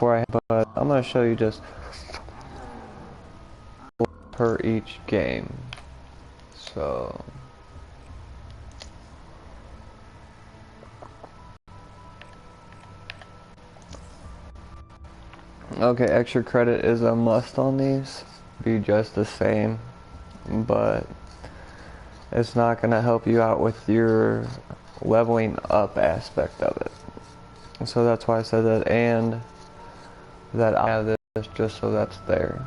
before but I'm gonna show you just per each game. So okay, extra credit is a must on these. Be just the same, but it's not gonna help you out with your leveling up aspect of it. So that's why I said that, and that I have this just so that's there.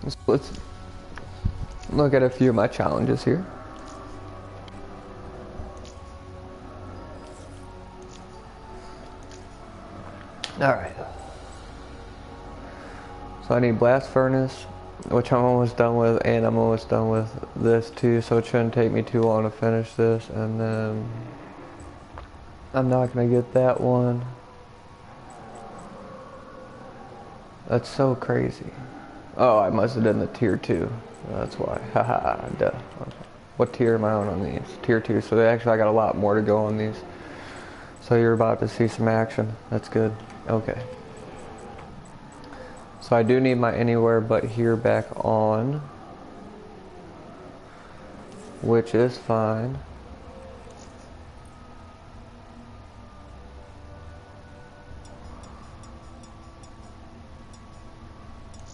So let's look at a few of my challenges here. Alright. So I need Blast Furnace, which I'm almost done with, and I'm almost done with this too, so it shouldn't take me too long to finish this, and then I'm not gonna get that one. That's so crazy. Oh, I must have done the tier 2. That's why. Haha, duh. Okay. What tier am I on these? Tier 2. So actually I got a lot more to go on these. So you're about to see some action. That's good. Okay. So I do need my anywhere but here back on, which is fine.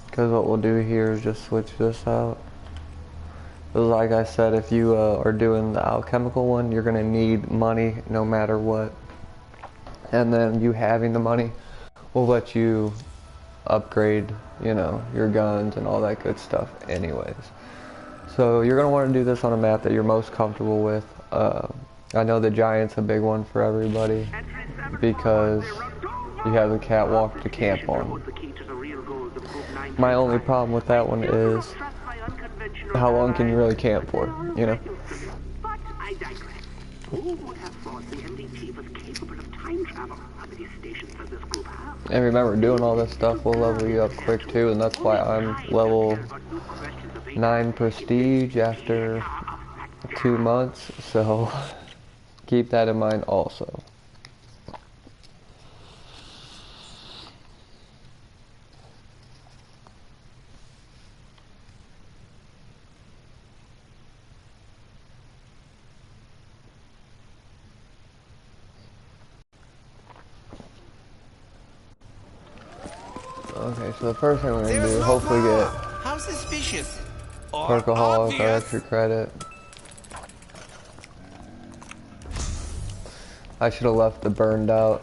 Because what we'll do here is just switch this out. Because like I said, if you are doing the alchemical one, you're going to need money no matter what. And then you having the money will let you upgrade, you know, your guns and all that good stuff anyways. So you're going to want to do this on a map that you're most comfortable with. I know the Giant's a big one for everybody because you have the catwalk to camp on. My only problem with that one is how long can you really camp for, you know? And remember, doing all this stuff will level you up quick too, and that's why I'm level 9 prestige after 2 months, so keep that in mind also. Okay, so the first thing we're going to do, hopefully get Perkaholic or extra credit. I should have left the burned out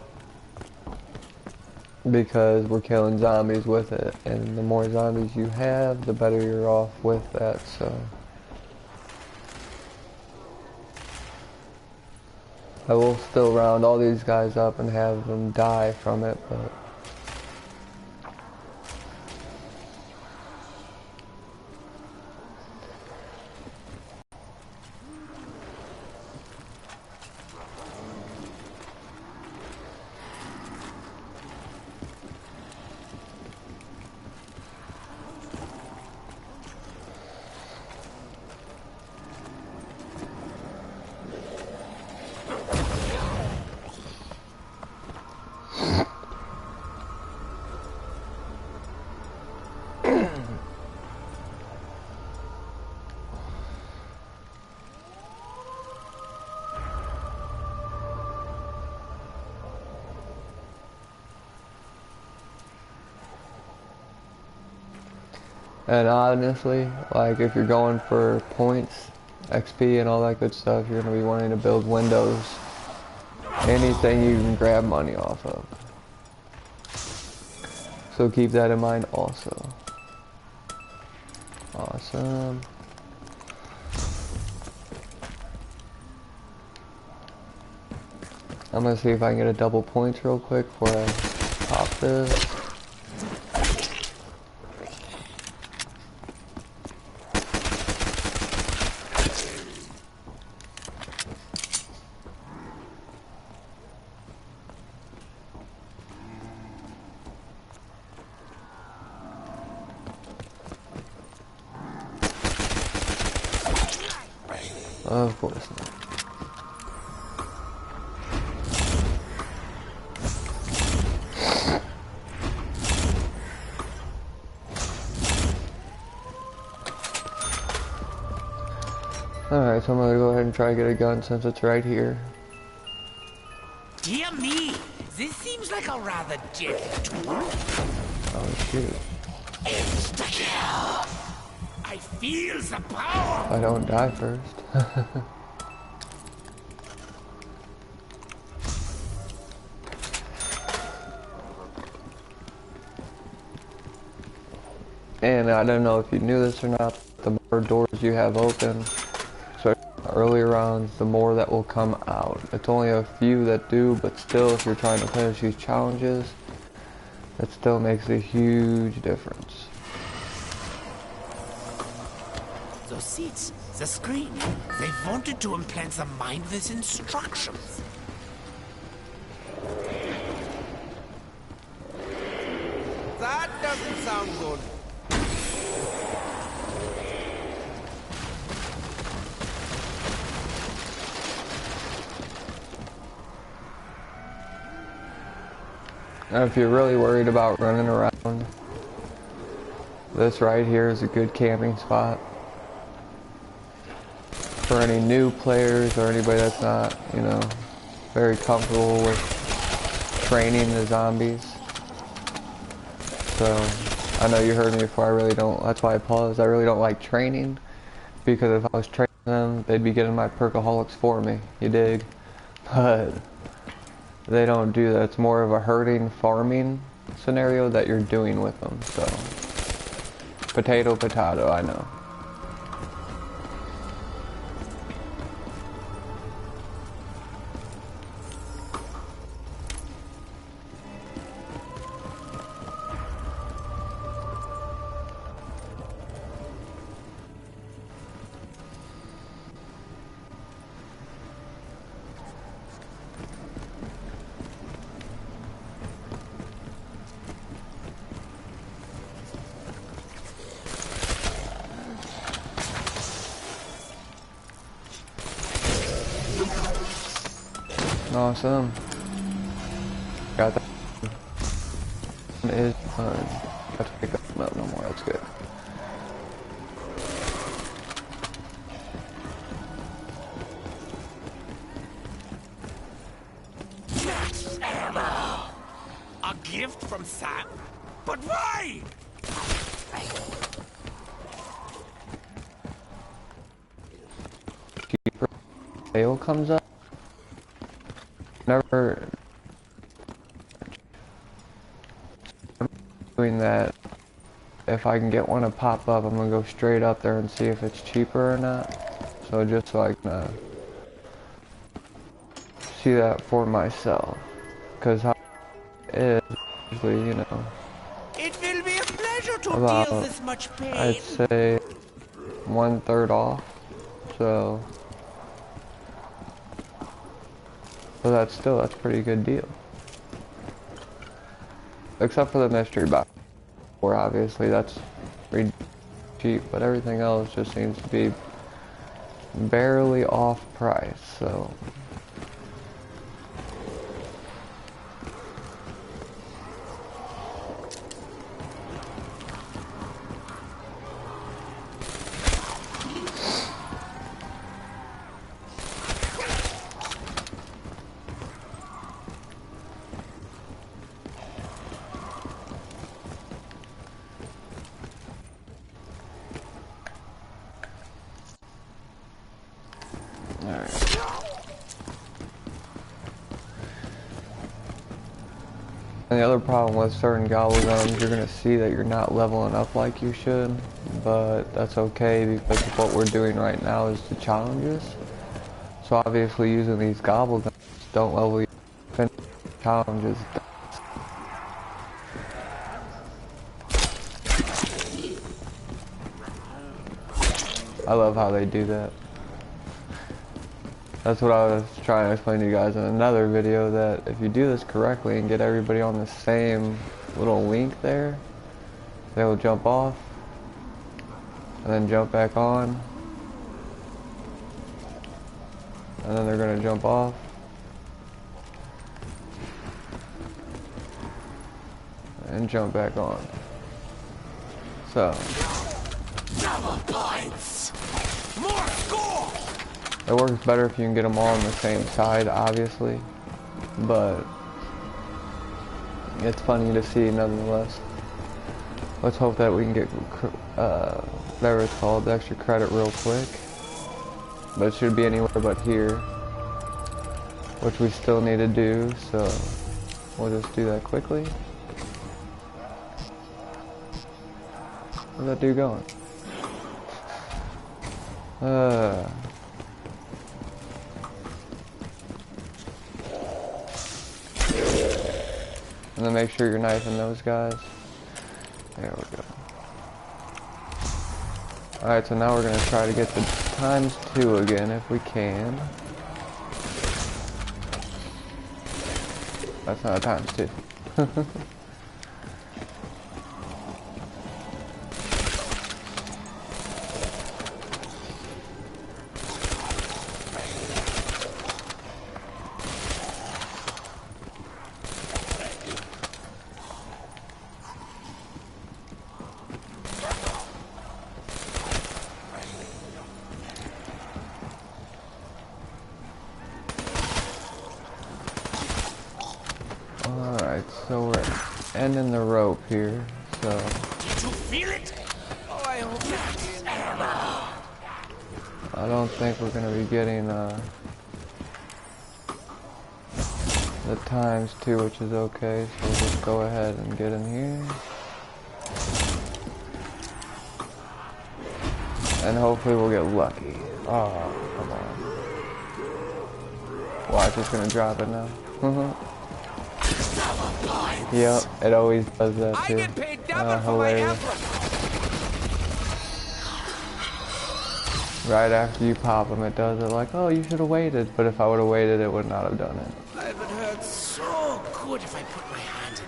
because we're killing zombies with it, and the more zombies you have, the better you're off with that, so. I will still round all these guys up and have them die from it, but and honestly, like if you're going for points, XP and all that good stuff, you're going to be wanting to build windows. Anything you can grab money off of. So keep that in mind also. Awesome. I'm going to see if I can get a double points real quick before I pop this. Of course not. Alright, so I'm gonna go ahead and try to get a gun since it's right here. Dear me, this seems like a rather deadly tool. Oh shoot. Insta-kill! I feel the power! If I don't die first. And I don't know if you knew this or not, the more doors you have open, so earlier rounds, the more that will come out. It's only a few that do, but still, if you're trying to finish these challenges, it still makes a huge difference. Those seats, the screen, they wanted to implant the mind with instructions. That doesn't sound good. Now, if you're really worried about running around, this right here is a good camping spot. For any new players or anybody that's not, you know, very comfortable with training the zombies. So, I know you heard me before, I really don't, that's why I paused. I really don't like training, because if I was training them, they'd be getting my perkaholics for me, you dig? But they don't do that. It's more of a herding, farming scenario that you're doing with them, so. Potato, potato, I know. Awesome. Got that. Is fun. Got to pick up no more. That's good. Max ammo! A gift from Sam? But why? Keeper sale comes up. Never doing that. If I can get one to pop up, I'm gonna go straight up there and see if it's cheaper or not. So just so I can see that for myself, because how it is usually, you know, It will be a pleasure to about, deal this much pain. I'd say 1/3 off. So that's a pretty good deal. Except for the mystery box, where obviously that's pretty cheap, but everything else just seems to be barely off price, so. And the other problem with certain gobble guns, you're gonna see that you're not leveling up like you should, but that's okay because what we're doing right now is the challenges. So obviously using these gobble guns don't level you, finish challenges. I love how they do that. That's what I was trying to explain to you guys in another video, that if you do this correctly and get everybody on the same little link there, they will jump off and then jump back on, and then they're going to jump off and jump back on. So Double points! More score! It works better if you can get them all on the same side, obviously, but it's funny to see nonetheless. Let's hope that we can get whatever it's called, the extra credit real quick. But it should be anywhere but here, which we still need to do, so we'll just do that quickly. Where's that dude going? And then make sure you're knifing those guys. There we go. Alright, so now we're going to try to get the ×2 again if we can. That's not a ×2. Alright, so we're ending the rope here, so... Did you feel it? Oh, I hope not. I don't think we're going to be getting the ×2, which is okay, so we'll just go ahead and get in here. And hopefully we'll get lucky. Oh, come on. Watch, it's going to drop it now. Yep, it always does that too. I get paid double for my Hilarious. effort. Right after you pop them, it does it like, oh, you should have waited. But if I would have waited, it would not have done it. It would hurt so. So good if I put my hand in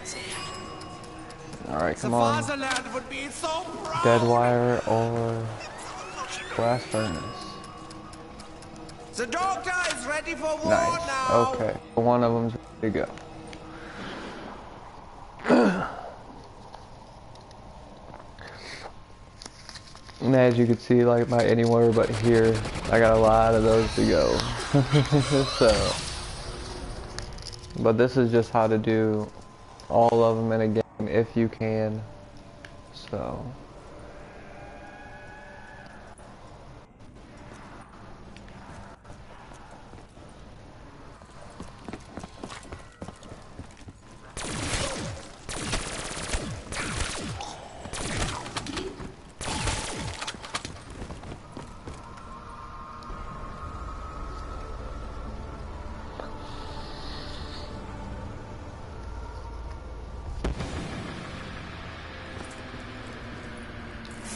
there. Alright, The come on. fatherland would be so proud. Dead wire or blast furnace. The doctor is ready for war Nice. now. Okay, one of them's ready to go. And as you can see, like by anywhere but here, I got a lot of those to go. So, but this is just how to do all of them in a game if you can. So.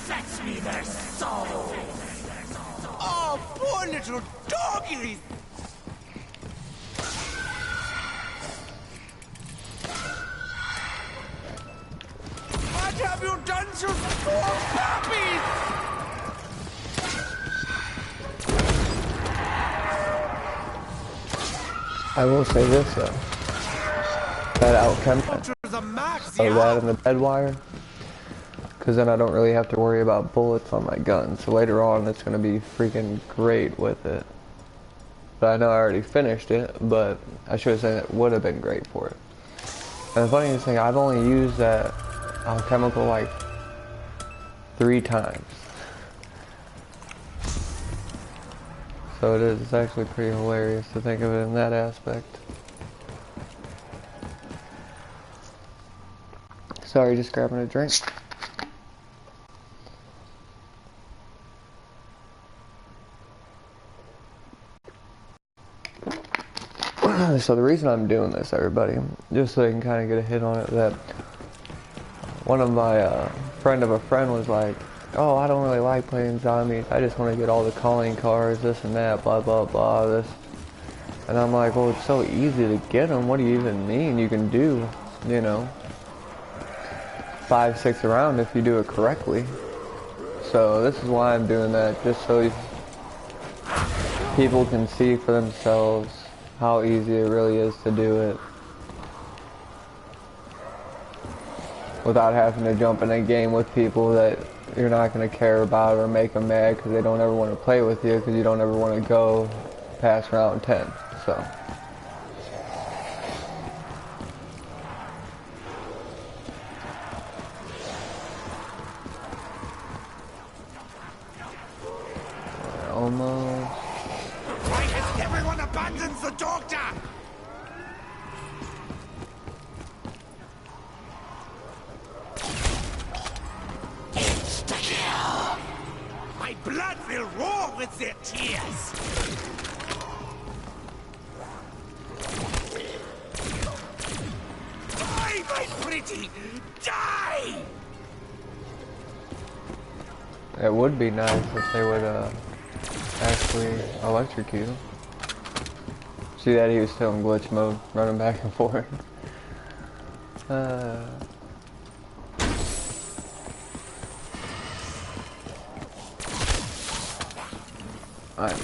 Fetch me their soul! Oh, poor little doggies. What have you done to the poor puppies? I will say this though. That outcome To the max, of that and the dead wire. Because then I don't really have to worry about bullets on my gun. So later on it's going to be freaking great with it. But I know I already finished it, but I should have said it would have been great for it. And the funniest thing, I've only used that alchemical like 3 times. So it is, it's actually pretty hilarious to think of it in that aspect. Sorry, just grabbing a drink. So the reason I'm doing this, everybody, just so they can kind of get a hit on it, that one of my friend of a friend was like, oh, I don't really like playing zombies, I just want to get all the calling cards, this and that, blah blah blah, this. And I'm like, well, it's so easy to get them, what do you even mean? You can do, you know, 5, 6 around if you do it correctly. So this is why I'm doing that, just so people can see for themselves how easy it really is to do it without having to jump in a game with people that you're not going to care about it or make them mad because they don't ever want to play with you because you don't ever want to go past round 10. So. Almost. Why has everyone abandoned the doctor? Insta-kill! My blood will roar with their tears! Die, my pretty! Die! It would be nice if they would actually electrocute him. See that he was still in glitch mode, running back and forth. Alright.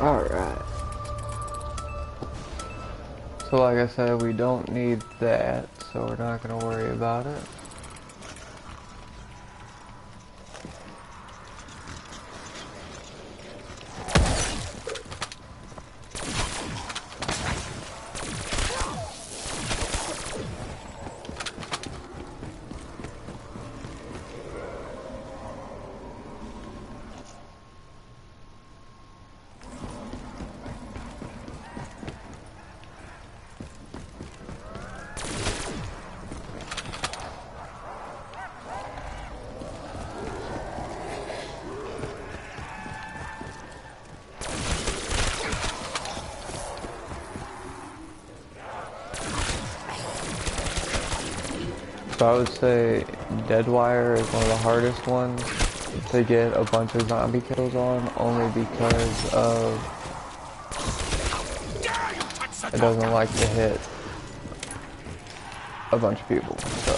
Alright. So like I said, we don't need that, so we're not going to worry about it. So I would say Deadwire is one of the hardest ones to get a bunch of zombie kills on, only because of it doesn't like to hit a bunch of people, so.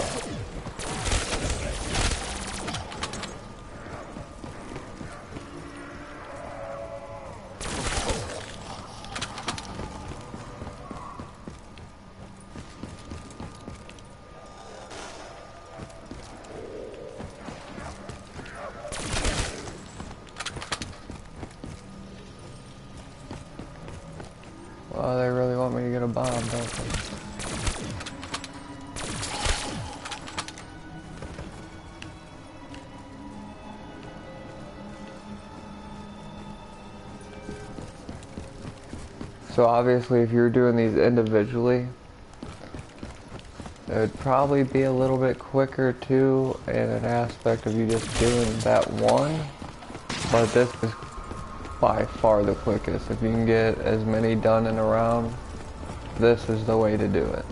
Well, they really want me to get a bomb, don't they? So obviously if you're doing these individually, it would probably be a little bit quicker too in an aspect of you just doing that one, but this is by far the quickest. If you can get as many done in a round, this is the way to do it.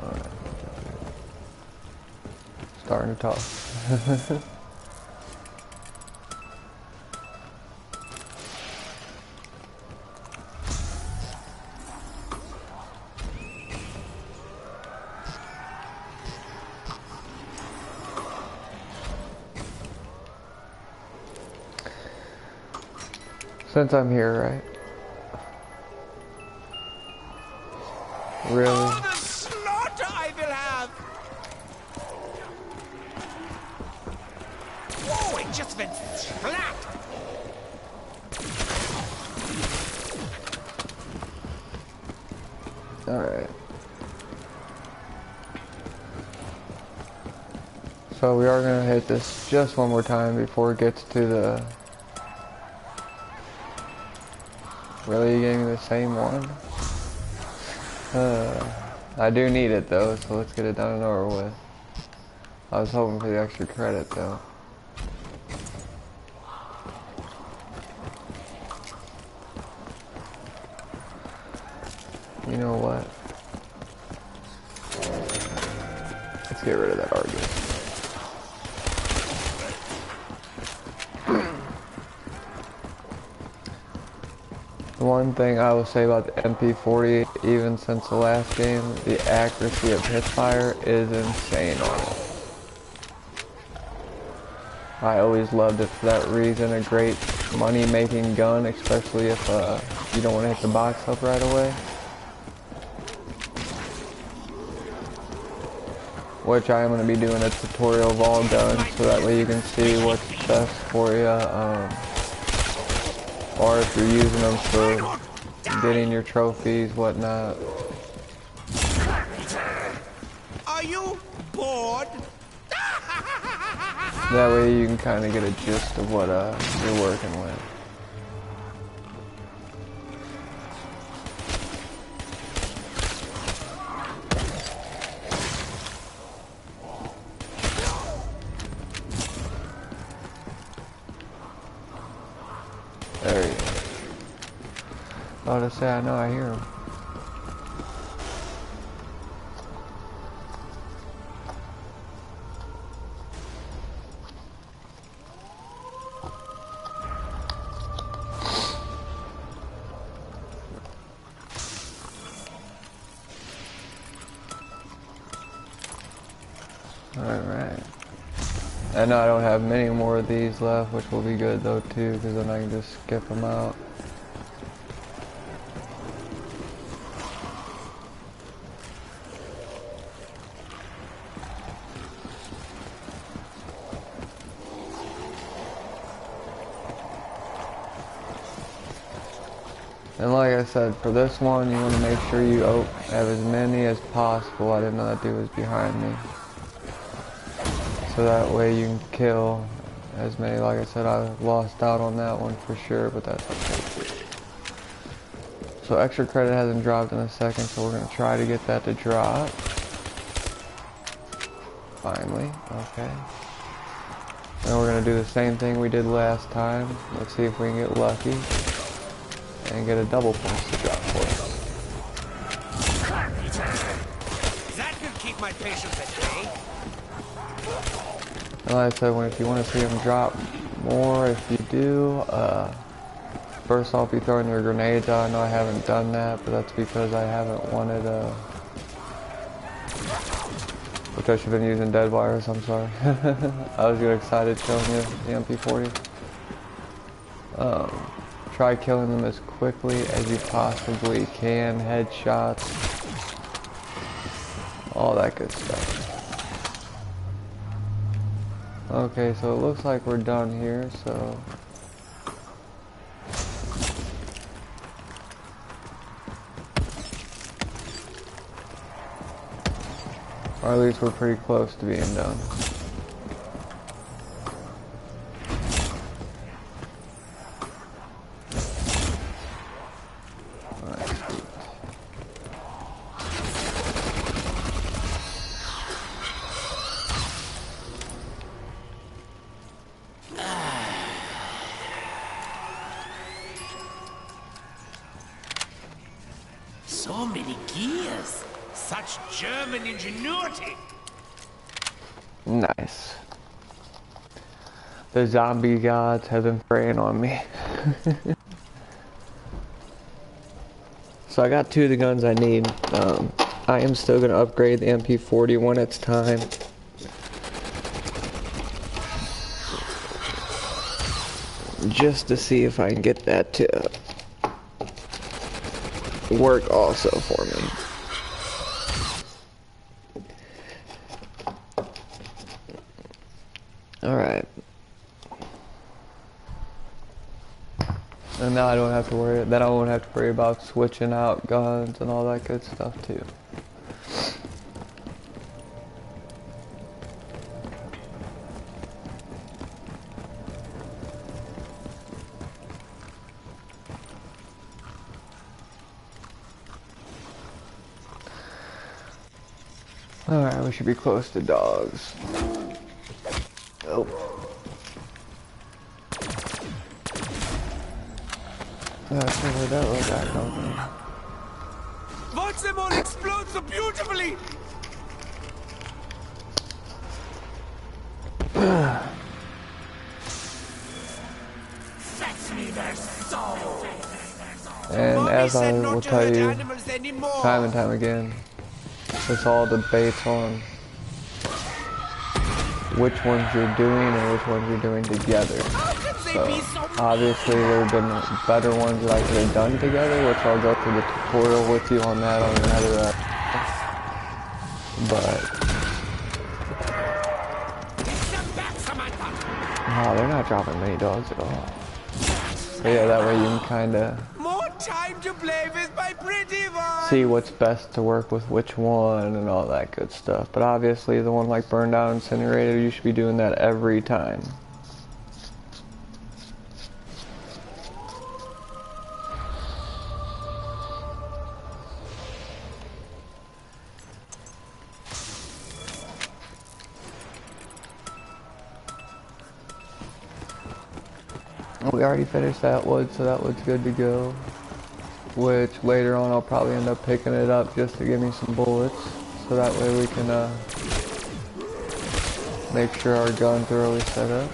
Alright. Starting to talk. Since I'm here, right? Really? Oh, the slaughter I will have! Oh, it just went flat! Alright. So we are going to hit this just one more time before it gets to the... Really getting the same one? I do need it though, so let's get it done and over with. I was hoping for the extra credit though. You know what? Let's get rid of that argument. one thing I will say about the MP40, even since the last game, the accuracy of hipfire is insane on it. I always loved it for that reason. A great money-making gun, especially if you don't want to hit the box up right away. Which I am going to be doing a tutorial of all guns, so that way you can see what's best for you, or if you're using them for getting your trophies, whatnot. Are you bored? That way you can kind of get a gist of what you're working with. There you go. I was to say, I know I hear him. Alright. I know I don't have many more of these left, which will be good though too, because then I can just skip them out. And like I said, for this one, you want to make sure you have as many as possible. I didn't know that dude was behind me. So that way you can kill as many. Like I said, I lost out on that one for sure, but that's okay. So extra credit hasn't dropped in a second, so we're going to try to get that to drop. Finally, okay. And we're going to do the same thing we did last time. Let's see if we can get lucky and get a double points to drop for us. That could keep my patience at bay. And like I said, if you want to see them drop more, if you do, first I'll be throwing your grenades out. I know I haven't done that, but that's because I haven't wanted, which I should have been using dead wires, I'm sorry. I was getting excited showing you the MP40. Try killing them as quickly as you possibly can, headshots, all that good stuff. Okay, so it looks like we're done here, so... Or at least we're pretty close to being done. So many gears. Such German ingenuity. Nice. The zombie gods have been preying on me. So I got two of the guns I need. I am still going to upgrade the MP40 when it's time. Just to see if I can get that to work also for me. Alright. And now I don't have to worry, then I won't have to worry about switching out guns and all that good stuff too. Alright, we should be close to dogs. Oh. That's where that little guy comes from. Watch them all explode so beautifully! Fetch me their soul. as I said will not to tell hurt you animals anymore. time and time again, it's all debates on which ones you're doing and which ones you're doing together. How can they So be so obviously there have been better ones that I could have done together, which I'll go through the tutorial with you on that on another but oh, they're not dropping many dogs at all. But yeah, that way you can kinda more time to play with my pretty one? see what's best to work with which one and all that good stuff. But obviously the one like Burned Out Incinerator, you should be doing that every time. We already finished that wood, so that wood's good to go. Which later on I'll probably end up picking it up just to give me some bullets, so that way we can make sure our guns are always set up.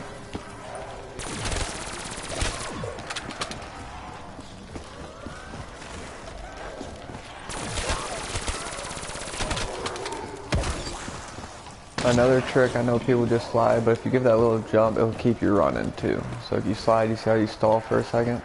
Another trick, I know people just slide, but if you give that little jump, it'll keep you running too. So if you slide, you see how you stall for a second?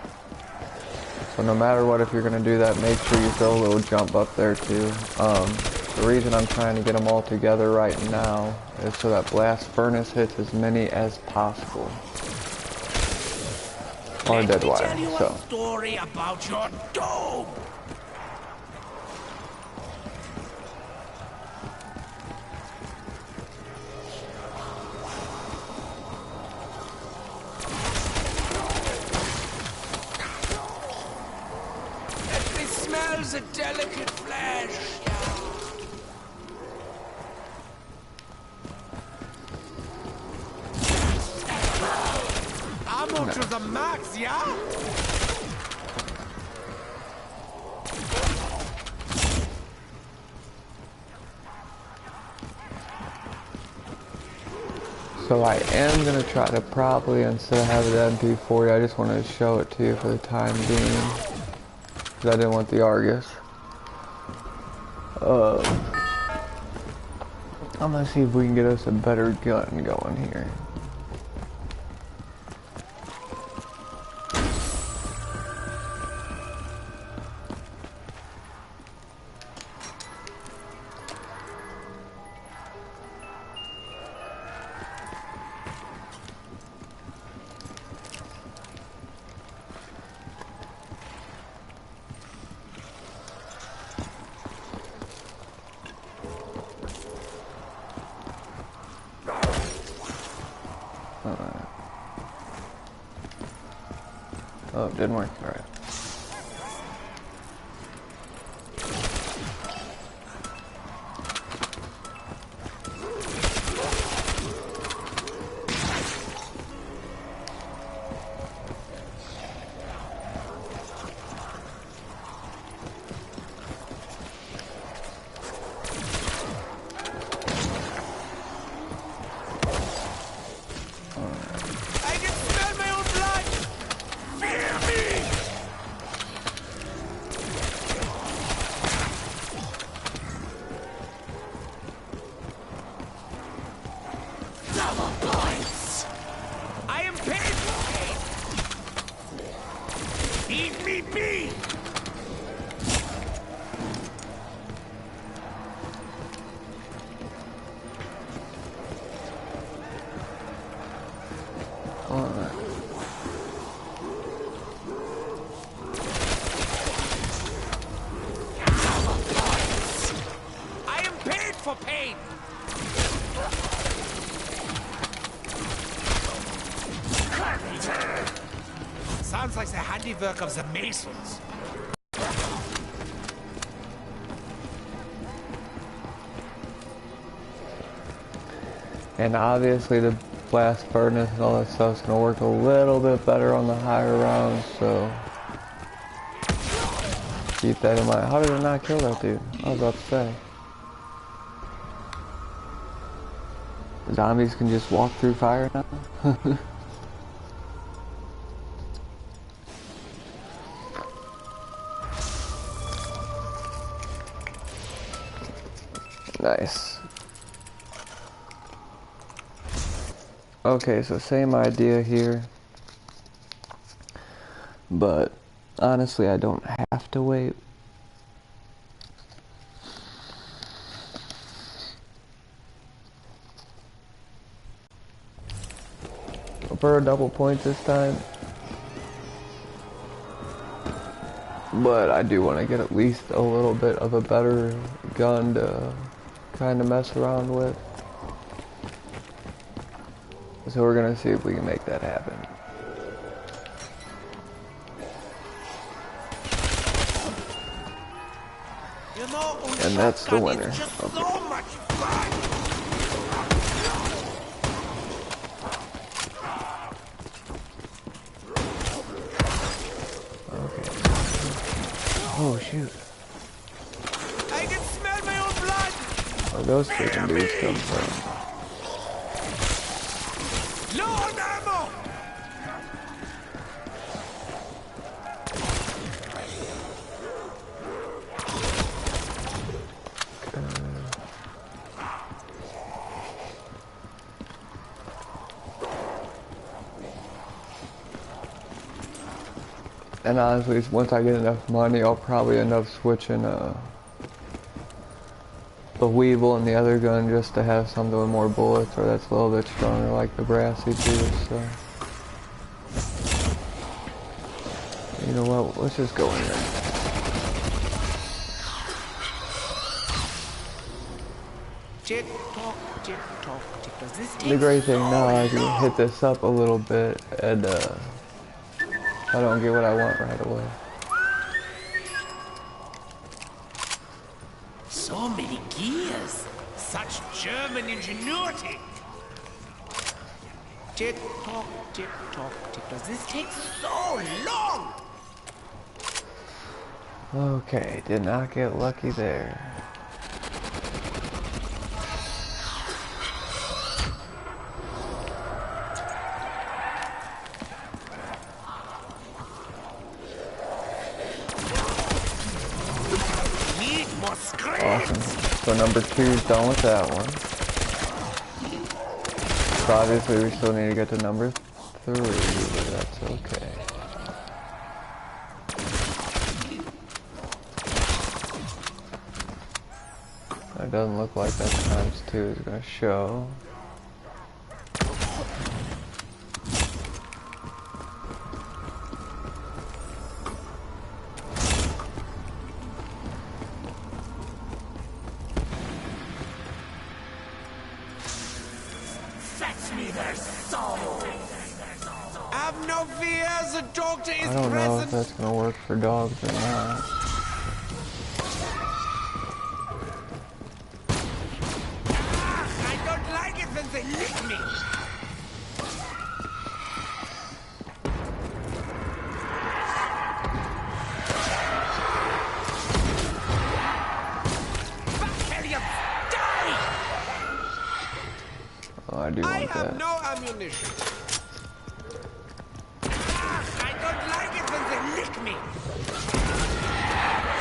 So no matter what, if you're going to do that, make sure you throw a little jump up there too. The reason I'm trying to get them all together right now is so that Blast Furnace hits as many as possible. Or dead wire, Tell you so. a story about your dome. It smells a delicate flesh. Ammo to the max, yeah? So I am going to try to probably, instead of having the MP40, I just wanted to show it to you for the time being. Because I didn't want the Argus. I'm going to see if we can get us a better gun going here. Oh, it didn't work. Alright. I can smell my own blood. Fear me. Double points. I am paid for it. Eat me, me. Alright. I am paid for pain. Sounds like the handiwork of the Masons. And obviously the Blast Furnace and all that stuff's gonna work a little bit better on the higher rounds, so keep that in mind. How did it not kill that dude? I was about to say. Zombies can just walk through fire now? Nice. Okay, so same idea here. But honestly, I don't have to wait. For a double point this time. But I do want to get at least a little bit of a better gun to kind of mess around with. So we're going to see if we can make that happen. You know, And that's the winner. It's just Okay. so much fun. Okay. Oh shoot. I can smell my own blood. Where those freaking dudes come from? Low on ammo. And honestly, once I get enough money, I'll probably end up switching the Weevil and the other gun just to have something with more bullets, or that's a little bit stronger, like the Brassy too. So, you know what? Let's just go in there. Tick tock, tick tock, tick. Does this take The great thing so now, I can long? hit this up a little bit, and I don't get what I want right away. So many gears. Such German ingenuity. Tick tock, tick tock, tick. Does this take so long? Okay, did not get lucky there. Need more screams. Awesome. So number 2's done with that one. So obviously we still need to get to number 3, but that's okay. It doesn't look like that times 2 is going to show. Fetch me their soul. Have no fear, the doctor is I don't know if present. that's going to work for dogs or not. I don't like it when they lick me. Bacterium, die! Oh, I do I want have that. no ammunition. I don't like it when they lick me.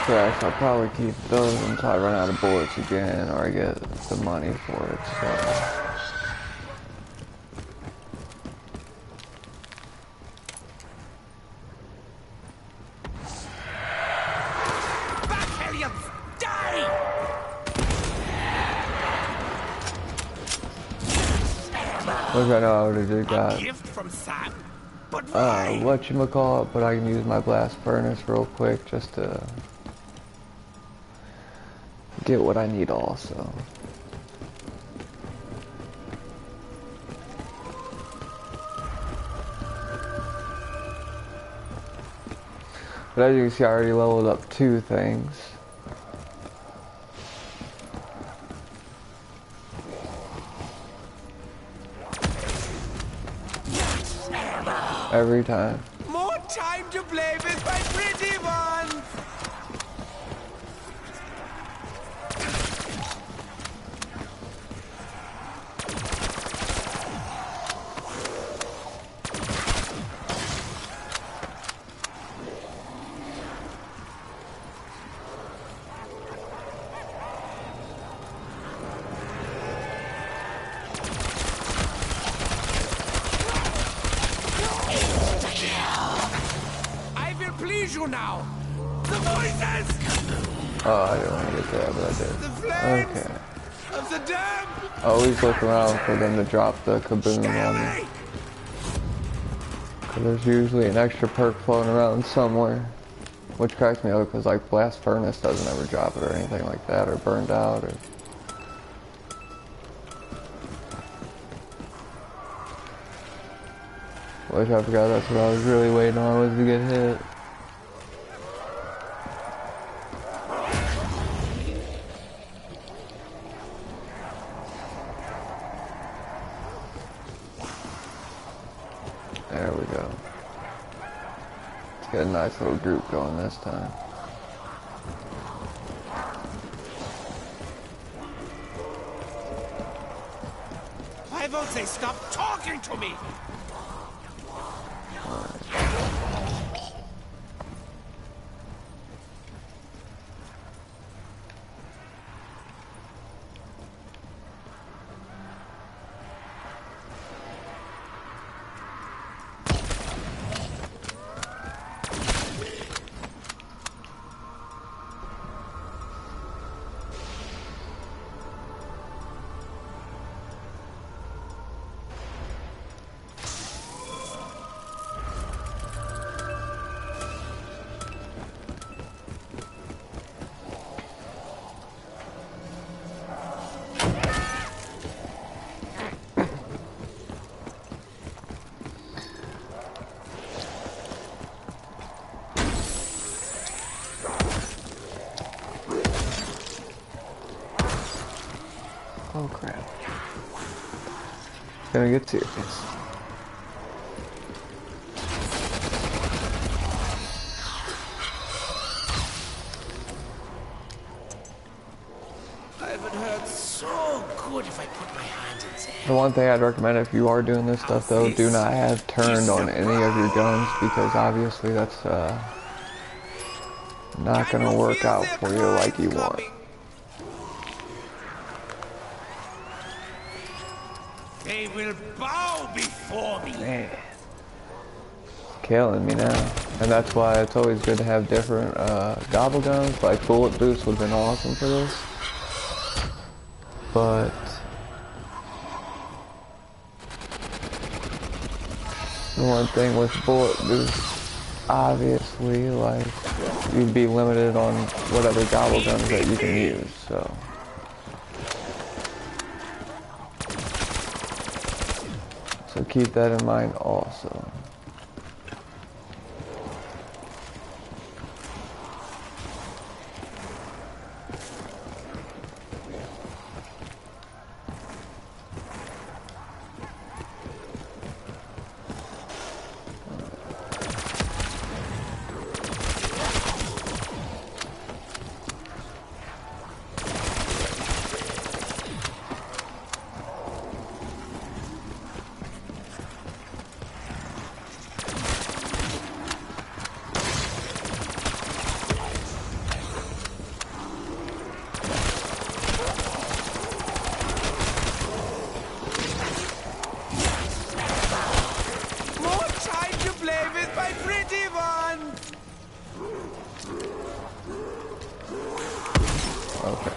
Correct, I'll probably keep those until I run out of bullets again, or I get the money for it, so... Bacteriums, die! Which I know I already got. Gift from Sam. But why? Whatchamacallit, but I can use my blast furnace real quick just to get what I need also. But as you can see, I already leveled up 2 things. Every time. More time to play with my pretty ones. I will please you now. The voices! Oh, I didn't want to get that, but I did. The flames Okay. of the dam! Always look around for them to drop the kaboom Stay on away! you. 'Cause there's usually an extra perk floating around somewhere. Which cracks me up because like Blast Furnace doesn't ever drop it or anything like that, or Burned Out, or... Which I forgot that's what I was really waiting on, was to get hit. There we go. Let's get a nice little group going this time. Why won't they stop talking to me? Oh crap. It's gonna get serious. I would hurt so good if I put my hand in there. The one thing I'd recommend if you are doing this stuff though, do not have turned on any of your guns, because obviously that's not gonna work out for you like you want. They will bow before me. Man. Killing me now. And that's why it's always good to have different gobble guns. Like Bullet Boost would have been awesome for this. But the one thing with Bullet Boost, obviously, like, you'd be limited on what other gobble guns that you can use, so. So keep that in mind also. Okay.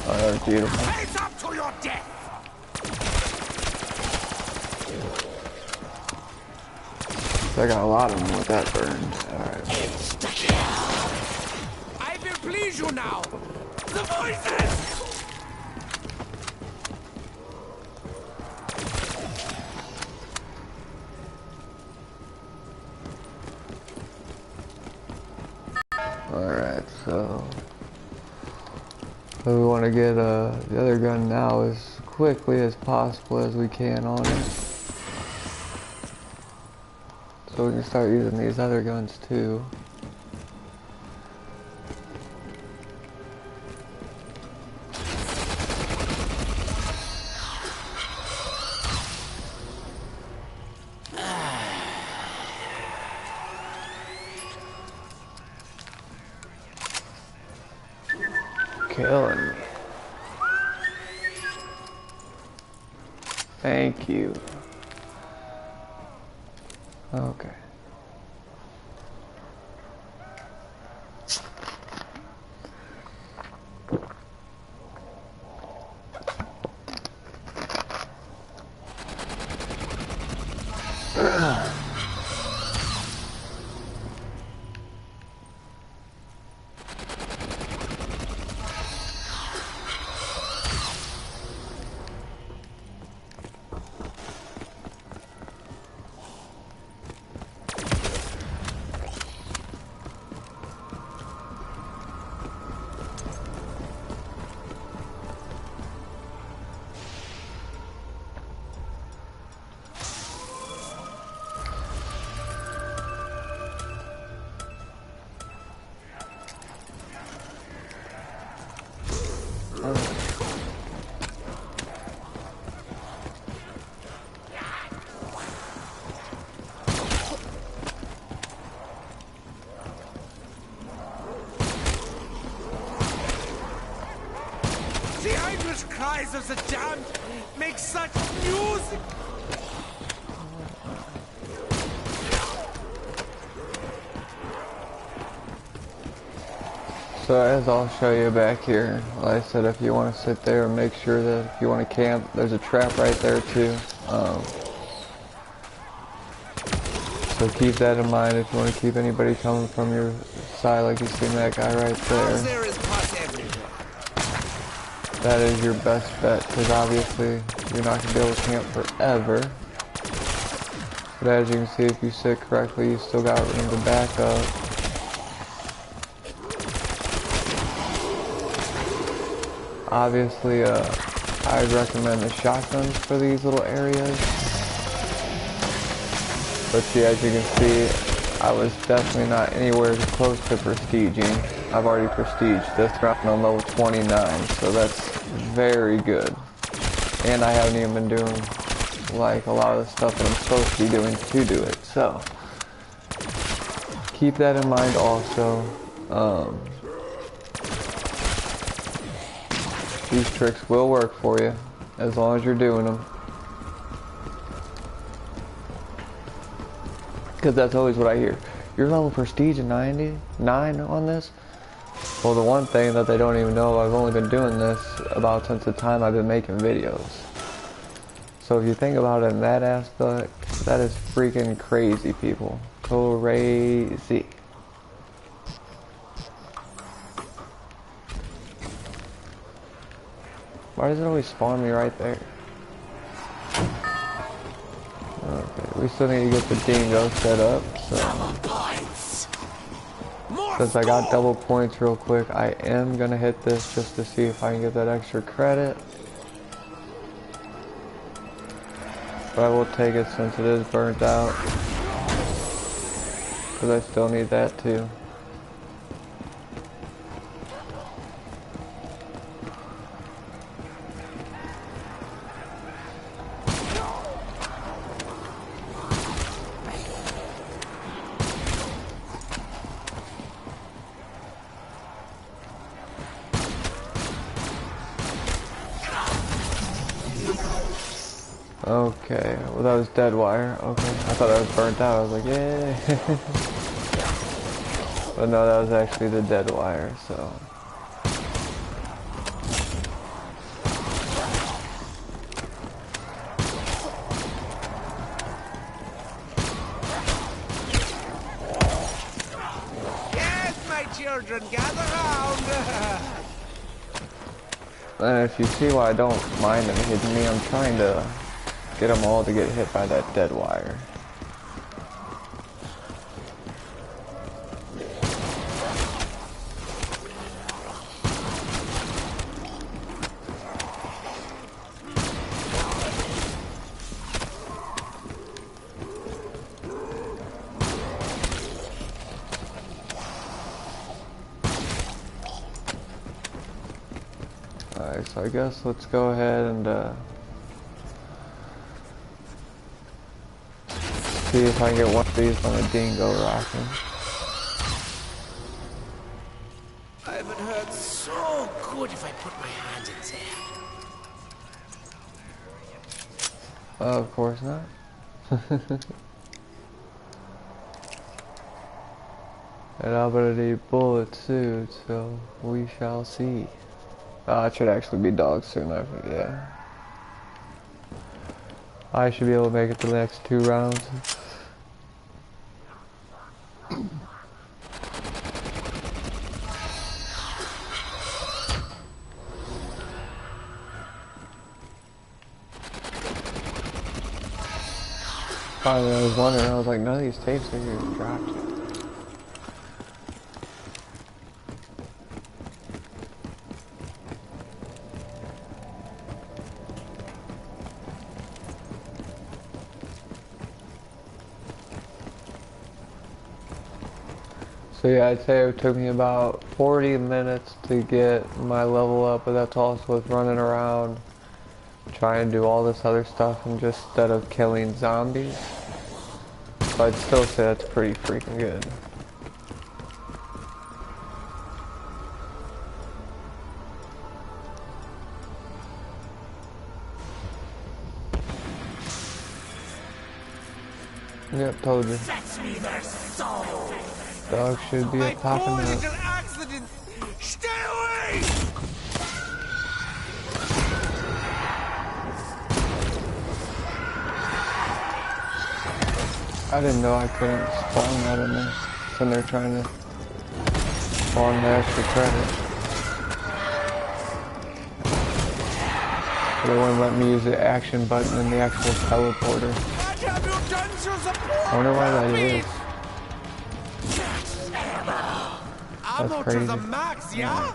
Oh, that was beautiful. Face up to your death! I got a lot of them with that burned. Alright. I will please you now! The voices! Alright, so we want to get the other gun now as quickly as possible as we can on it. So we can start using these other guns too. Killing me. Thank you. Okay. The Irish cries of the damned make such music. So as I'll show you back here, like I said, if you want to sit there and make sure that if you want to camp, there's a trap right there too. So keep that in mind if you want to keep anybody coming from your side, like you see that guy right there. There is pus everywhere. That is your best bet, because obviously you're not going to be able to camp forever. But as you can see, if you sit correctly, you still got room to back up. Obviously, I'd recommend the shotguns for these little areas. But see, as you can see, I was definitely not anywhere close to prestiging. I've already prestiged this round on level 29, so that's very good. And I haven't even been doing like a lot of the stuff that I'm supposed to be doing to do it. So keep that in mind also. These tricks will work for you as long as you're doing them. Because that's always what I hear. You're level prestige 99 on this? Well, the one thing that they don't even know, I've only been doing this about since the time I've been making videos. So if you think about it in that aspect, that is freaking crazy, people. Crazy. Why does it always spawn me right there? Okay, we still need to get the dingo set up, so since I got double points real quick, I am gonna hit this just to see if I can get that extra credit. But I will take it since it is burnt out, because I still need that too. Okay, well that was dead wire. Okay, I thought that was burnt out. I was like, yay. But no, that was actually the dead wire, so. Yes, my children, gather round. And if you see why I don't mind them hitting me, I'm trying to get them all to get hit by that dead wire. Alright, so I guess let's go ahead and see if I can get one of these on a dingo rocking. I haven't heard so good if I put my hand in there. Of course not. And I'm gonna need bullets soon, so we shall see. It should actually be dogs soon, yeah. I should be able to make it to the next 2 rounds. Finally, I was wondering, I was like, none of these tapes are here dropped. So yeah, I'd say it took me about 40 minutes to get my level up, but that's also with running around, trying to do all this other stuff, and just instead of killing zombies. So I'd still say that's pretty freaking good. Yep, told you. Dog should be a popping out. Little accident! Stay away! I didn't know I couldn't spawn that in there. When they're trying to spawn the extra credit. They wouldn't let me use the action button in the actual teleporter. I wonder why that is. Ammo to the max, yeah?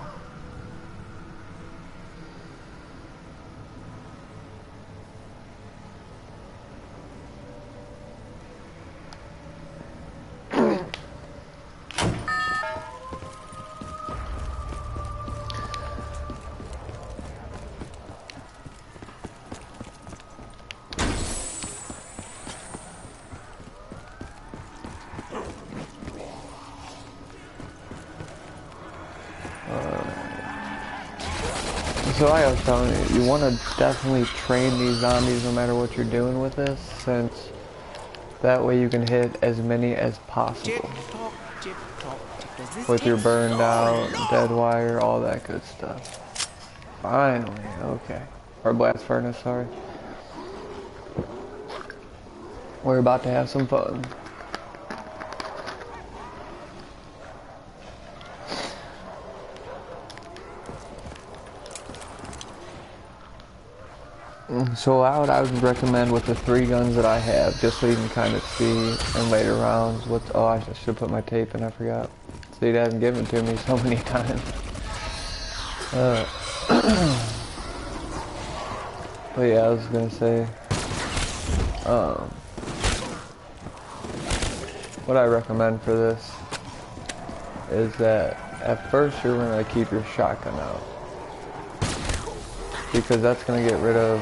So like I was telling you, you want to definitely train these zombies no matter what you're doing with this, since that way you can hit as many as possible. With your burned out, dead wire, all that good stuff. Finally, okay. Or blast furnace, sorry. We're about to have some fun. So what I would recommend with the 3 guns that I have, just so you can kind of see in later rounds what, oh, I should put my tape in, I forgot. See, it hasn't given it to me so many times. But yeah, I was gonna say, what I recommend for this is that at first you're gonna keep your shotgun out, because that's gonna get rid of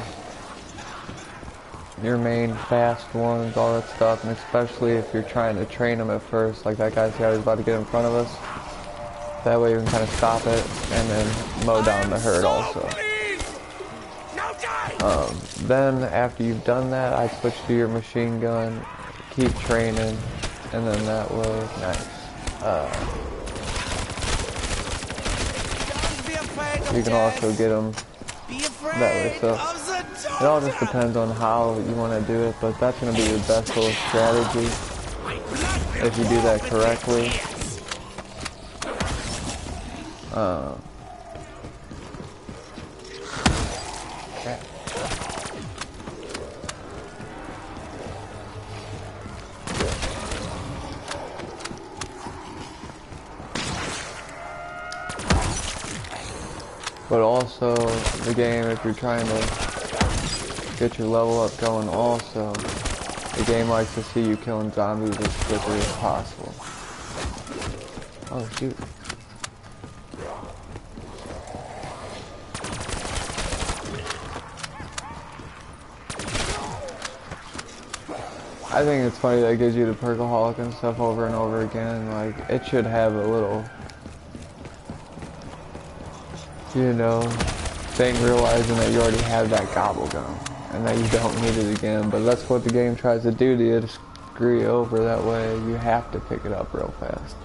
your main fast ones, all that stuff, and especially if you're trying to train them at first, like that guy, see how he's about to get in front of us? That way you can kind of stop it and then mow down the herd also. Then after you've done that, I switch to your machine gun, keep training, and then that way, nice. You can also get them that way, so it all just depends on how you want to do it, but that's going to be your best little strategy if you do that correctly. Okay. But also, the game, if you're trying to get your level up going also, the game likes to see you killing zombies as quickly as possible. Oh shoot. I think it's funny that it gives you the Perkaholic and stuff over and over again. Like, it should have a little, you know, thing realizing that you already have that gobble gun. and that you don't need it again, but that's what the game tries to do to you, to screw you over. That way you have to pick it up real fast.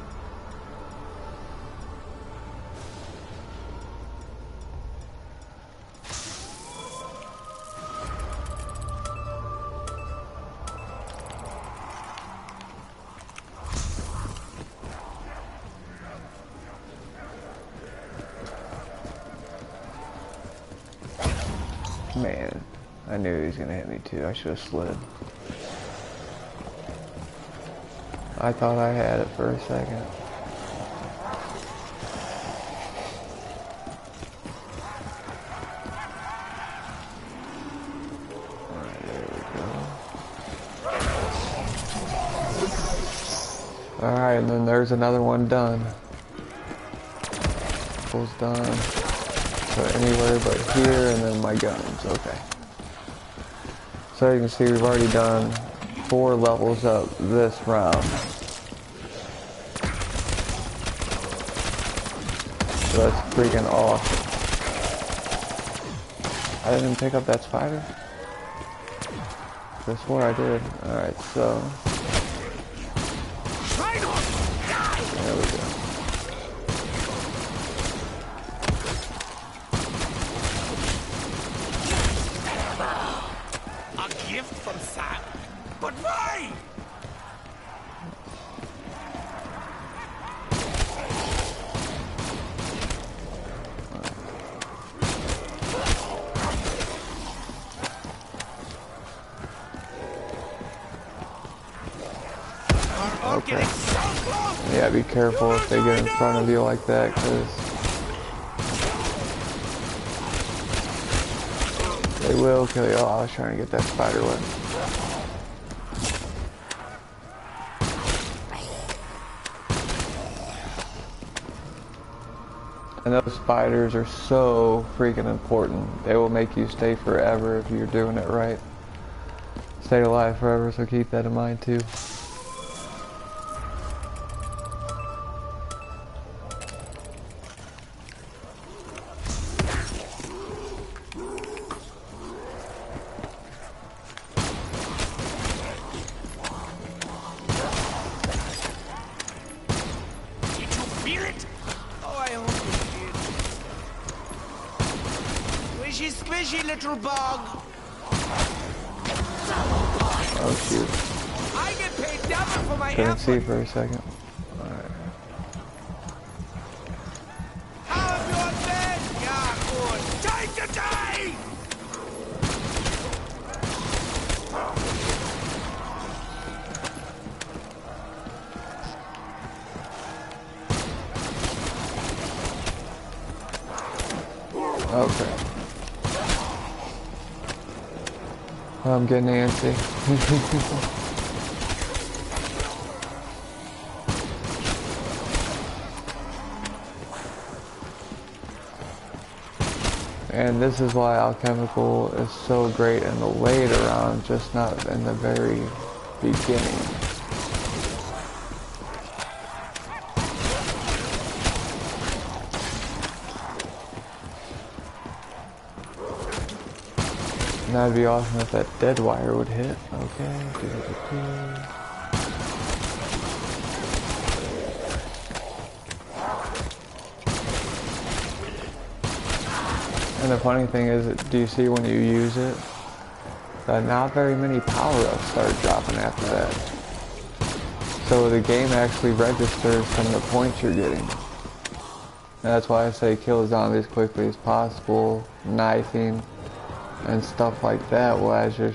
Man, I knew he was gonna hit me too. I should have slid. I thought I had it for a second. Alright, there we go. Alright, and then there's another one done. Full's done. So anywhere but here, and then my guns. Okay. So you can see we've already done 4 levels up this round. So that's freaking awesome. I didn't pick up that spider? I swore I did. Alright, so... there we go. From Sam, but why? Okay. Yeah, be careful if they get in front of you like that, because they will kill you. Oh, I was trying to get that spider web. And those spiders are so freaking important. They will make you stay forever if you're doing it right. Stay alive forever, so keep that in mind too. Squishy little bug. Oh shoot. I get paid double for my Couldn't effort. see for a second. Alright. How have you been? Yeah, good. Take the day! Okay. I'm getting antsy. And this is why alchemical is so great in the later round, just not in the very beginning. And that'd be awesome if that dead wire would hit. Okay. And the funny thing is, do you see when you use it, that not very many power-ups start dropping after that. So the game actually registers some of the points you're getting. And that's why I say kill zombies as quickly as possible, knifing, and stuff like that will actually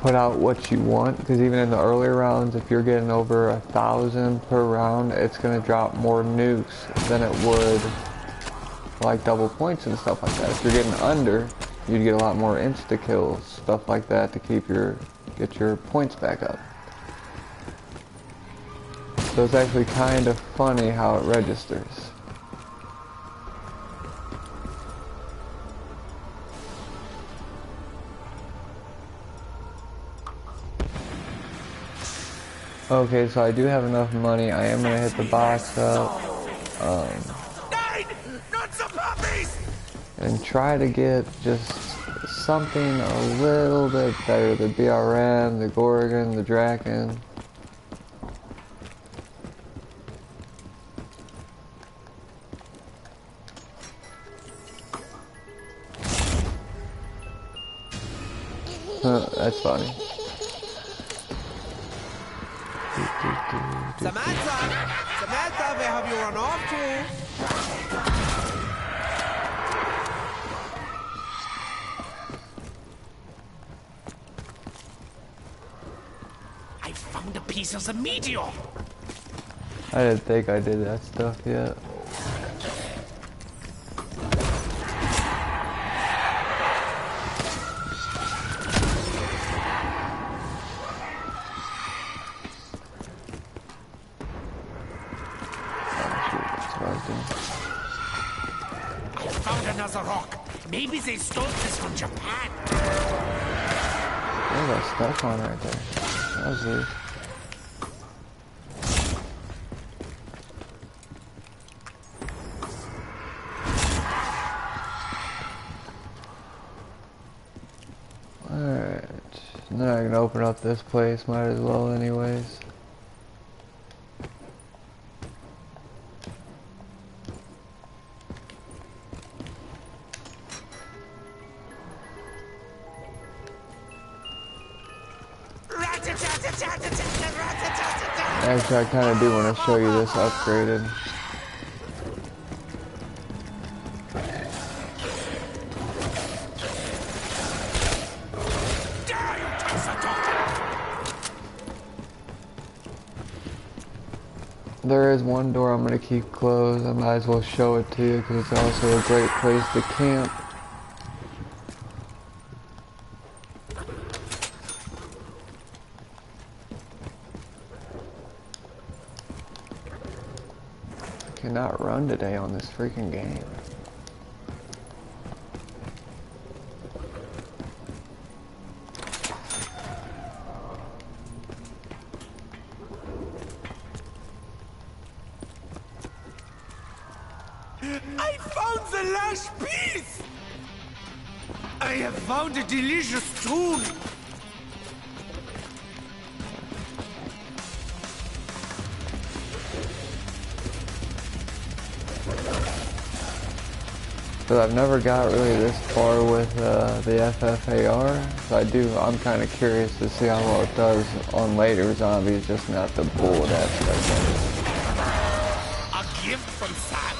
put out what you want, because even in the earlier rounds, if you're getting over 1,000 per round, it's going to drop more nukes than it would like double points and stuff like that. If you're getting under, you'd get a lot more insta kills, stuff like that, to keep get your points back up. So it's actually kind of funny how it registers. Okay, so I do have enough money. I am gonna hit the box up, and try to get just something a little bit better. The BRM, the Gorgon, the Draken. That's funny. Samantha! Samantha, where have you run off to? I found a piece of the meteor. I didn't think I did that stuff yet. I found another rock. Maybe they stole this from Japan. There's a stuff on right there. That was weird. Alright. Then I can open up this place, might as well anyways. Actually, I kind of do want to show you this upgraded. There is one door I'm going to keep closed. I might as well show it to you because it's also a great place to camp. Cannot run today on this freaking game. I found the last piece! I have found a delicious tune! So I've never got really this far with the FFAR, so I'm kind of curious to see how well it does on later zombies, just not the bullet aspect of it. A gift from Sam.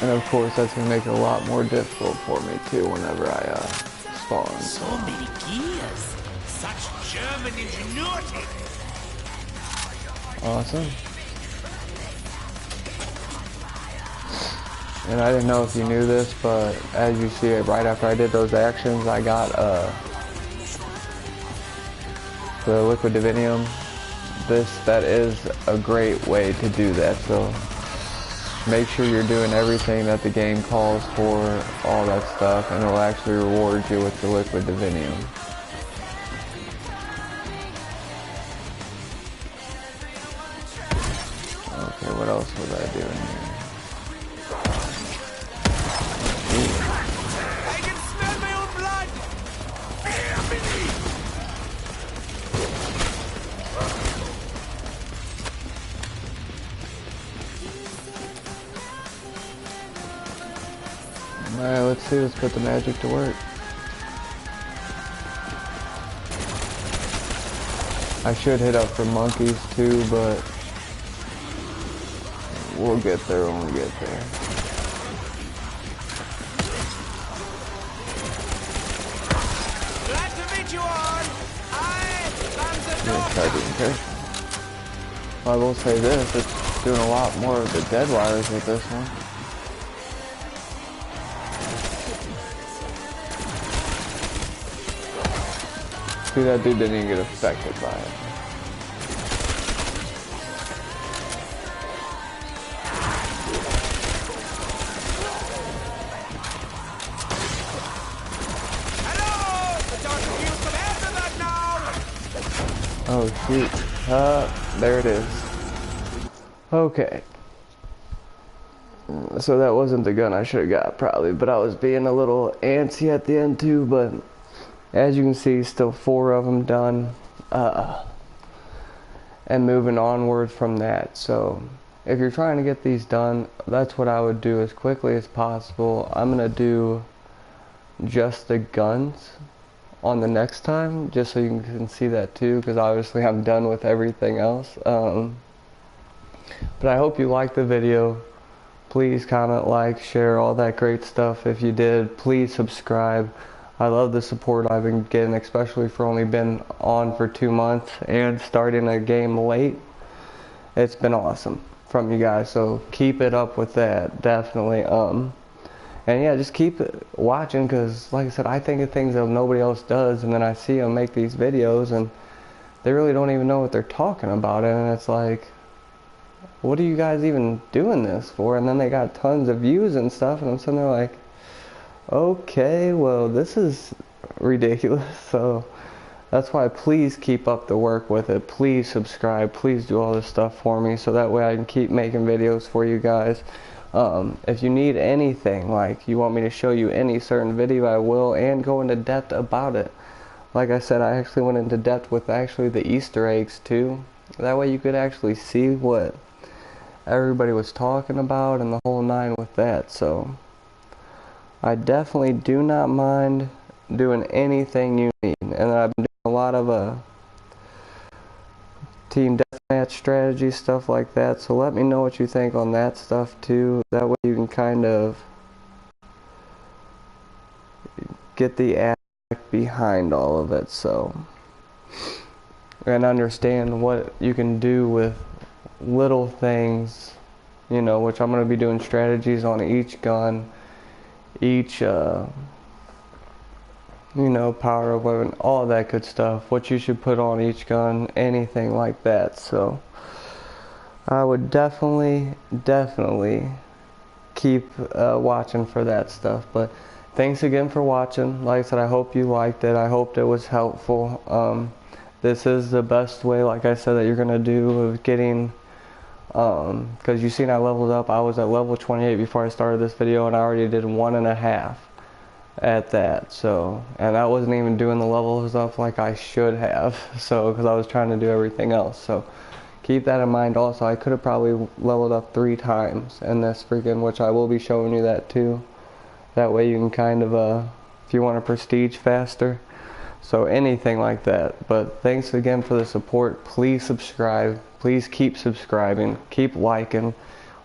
And of course that's going to make it a lot more difficult for me too whenever I spawn. So many gears. Such German ingenuity. Awesome. And I didn't know if you knew this, but as you see it, right after I did those actions, I got the liquid divinium. That is a great way to do that. So make sure you're doing everything that the game calls for, all that stuff, and it'll actually reward you with the liquid divinium. Okay, what else was I doing here? I can smell my own blood! Alright, let's see, let's put the magic to work. I should hit up for monkeys too, but we'll get there when we get there. Glad to meet you all! I am the Try being careful. I will say this, it's doing a lot more of the dead wires with this one. See, that dude didn't even get affected by it. Oh shoot. There it is. Okay. So that wasn't the gun I should have got probably, but I was being a little antsy at the end too. But as you can see, still 4 of them done, and moving onward from that. So if you're trying to get these done, that's what I would do as quickly as possible. I'm gonna do just the guns on the next time, just so you can see that too, because obviously I'm done with everything else. But I hope you liked the video. Please comment, like, share, all that great stuff. If you did, please subscribe. I love the support I've been getting, especially for only been on for 2 months and starting a game late. It's been awesome from you guys, so keep it up with that, definitely. And yeah, just keep watching, because like I said, I think of things that nobody else does, and then I see them make these videos and they really don't even know what they're talking about, and it's like, what are you guys even doing this for? And then they got tons of views and stuff, and I'm sitting there like, okay, well, this is ridiculous. So that's why please keep up the work with it. Please subscribe. Please do all this stuff for me, so that way I can keep making videos for you guys. If you need anything, like you want me to show you any certain video, I will, and go into depth about it. Like I said, I actually went into depth with actually the Easter eggs too. That way you could actually see what everybody was talking about and the whole 9 with that. So I definitely do not mind doing anything you need. And I've been doing a lot of team deathmatch strategy, stuff like that. So let me know what you think on that stuff too. That way you can kind of get the aspect behind all of it. So, and understand what you can do with little things, you know, which I'm going to be doing strategies on each gun, each you know, power of weapon, all that good stuff, what you should put on each gun, anything like that. So I would definitely keep watching for that stuff. But thanks again for watching. Like I said, I hope you liked it. I hoped it was helpful. This is the best way, like I said, that you're gonna do of getting, because you seen I leveled up. I was at level 28 before I started this video, and I already did 1.5 at that. So, and I wasn't even doing the levels up like I should have, so, because I was trying to do everything else. So keep that in mind. Also, I could have probably leveled up 3 times in this freaking, which I will be showing you that too. That way you can kind of if you want to prestige faster, so anything like that. But thanks again for the support. Please subscribe. Please keep subscribing, keep liking,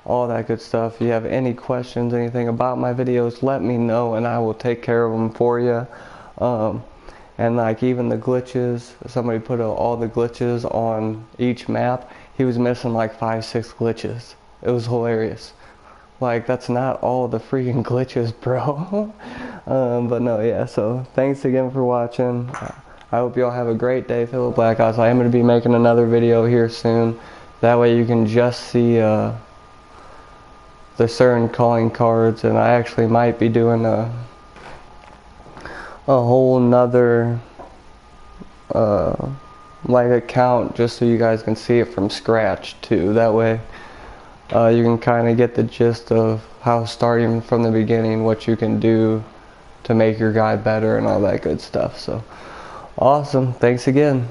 all that good stuff. If you have any questions, anything about my videos, let me know and I will take care of them for you. And like even the glitches, somebody put all the glitches on each map. He was missing like 5-6 glitches. It was hilarious. Like, that's not all the freaking glitches, bro. But no, yeah, so thanks again for watching. I hope you all have a great day, Philip Black Ops. I am going to be making another video here soon. That way you can just see the certain calling cards, and I actually might be doing a whole nother like account, just so you guys can see it from scratch too. That way you can kind of get the gist of how, starting from the beginning, what you can do to make your guy better and all that good stuff. So awesome. Thanks again.